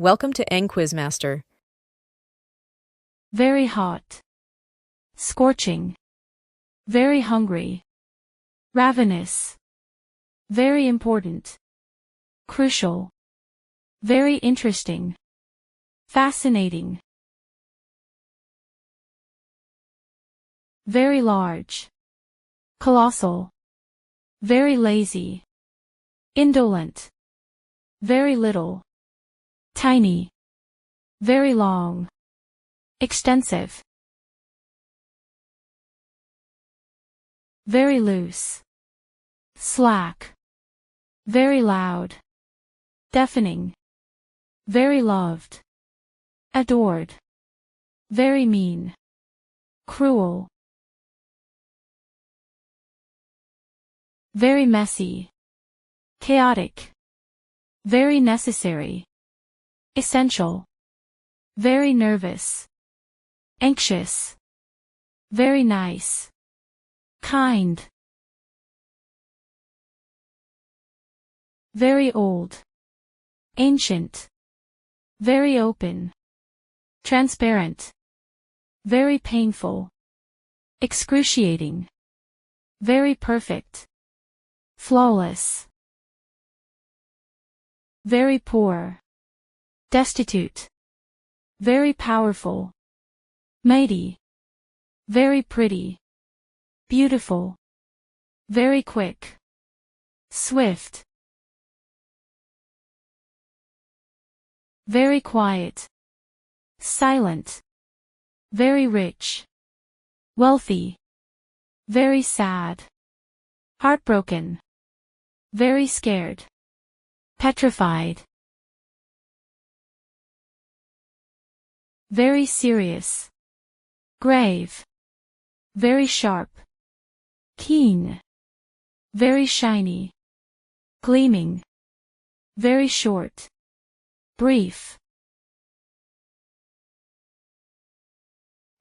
Welcome to Quizmaster. Very hot. Scorching. Very hungry. Ravenous. Very important. Crucial. Very interesting. Fascinating. Very large. Colossal. Very lazy. Indolent. Very little. Tiny. Very long. Extensive. Very loose. Slack. Very loud. Deafening. Very loved. Adored. Very mean. Cruel. Very messy. Chaotic. Very necessary. Essential. Very nervous. Anxious. Very nice. Kind. Very old. Ancient. Very open. Transparent. Very painful. Excruciating. Very perfect. Flawless. Very poor. Destitute. Very powerful. Mighty. Very pretty. Beautiful. Very quick. Swift. Very quiet. Silent. Very rich. Wealthy. Very sad. Heartbroken. Very scared. Petrified. Very serious. Grave. Very sharp. Keen. Very shiny. Gleaming. Very short. Brief.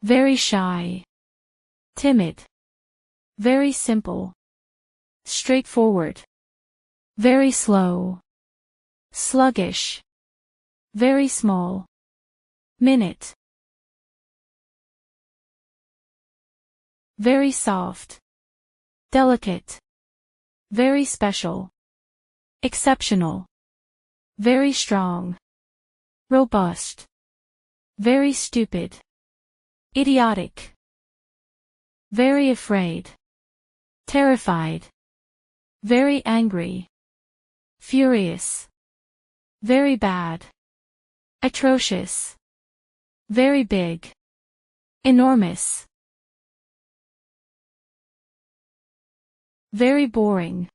Very shy. Timid. Very simple. Straightforward. Very slow. Sluggish. Very small. Minute. Very soft. Delicate. Very special. Exceptional. Very strong. Robust. Very stupid. Idiotic. Very afraid. Terrified. Very angry. Furious. Very bad. Atrocious. Very big. Enormous. Very boring.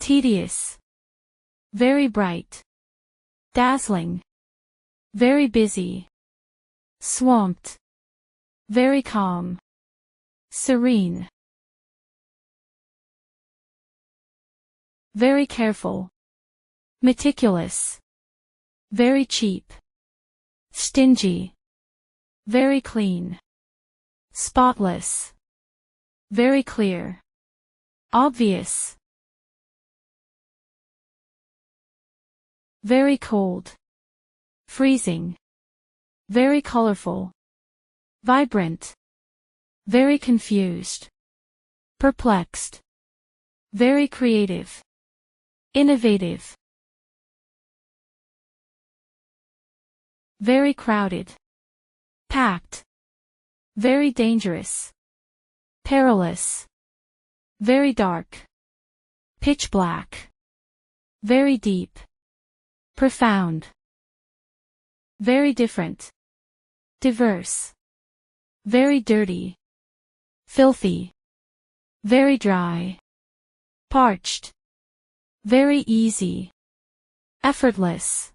Tedious. Very bright. Dazzling. Very busy. Swamped. Very calm. Serene. Very careful. Meticulous. Very cheap. Stingy. Very clean. Spotless. Very clear. Obvious. Very cold. Freezing. Very colorful. Vibrant. Very confused. Perplexed. Very creative. Innovative. Very crowded. Packed. Very dangerous. Perilous. Very dark. Pitch black. Very deep. Profound. Very different. Diverse. Very dirty. Filthy. Very dry. Parched. Very easy. Effortless.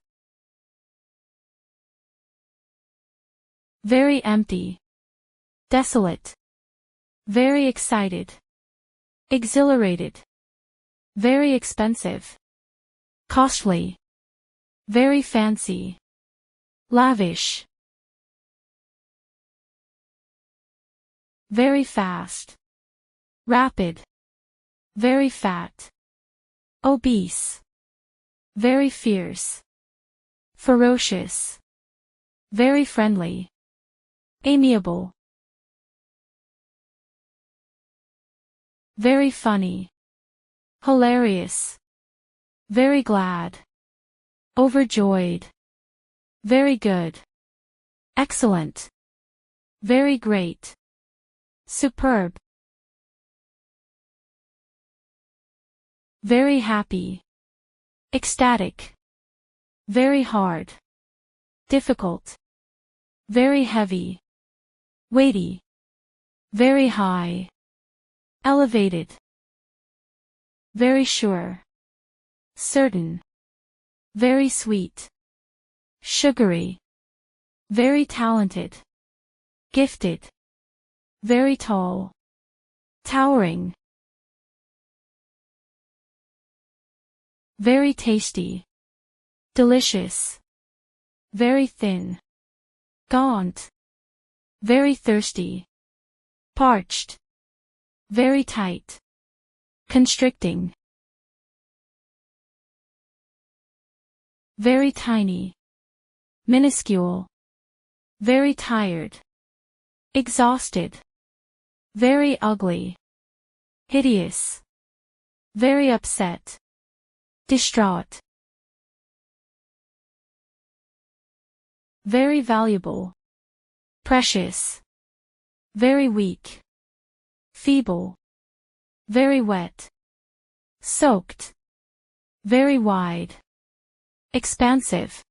Very empty. Desolate. Very excited. Exhilarated. Very expensive. Costly. Very fancy. Lavish. Very fast. Rapid. Very fat. Obese. Very fierce. ferocious, very friendly, amiable, very funny, hilarious, very glad, overjoyed, very good, excellent, very great, superb, very happy, ecstatic, very hard, difficult, very heavy, weighty, very high, elevated, very sure, certain, very sweet, sugary, very talented, gifted, very tall, towering, very tasty, delicious, very thin, gaunt, very thirsty, parched, very tight, constricting, very tiny, minuscule, very tired, exhausted, very ugly, hideous, very upset, distraught, very valuable, precious, very weak, feeble, very wet, soaked, very wide, expansive,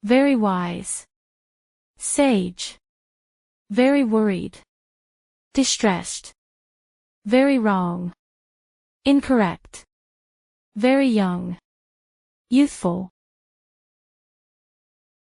very wise, sage, very worried, distressed, very wrong, incorrect, very young, youthful,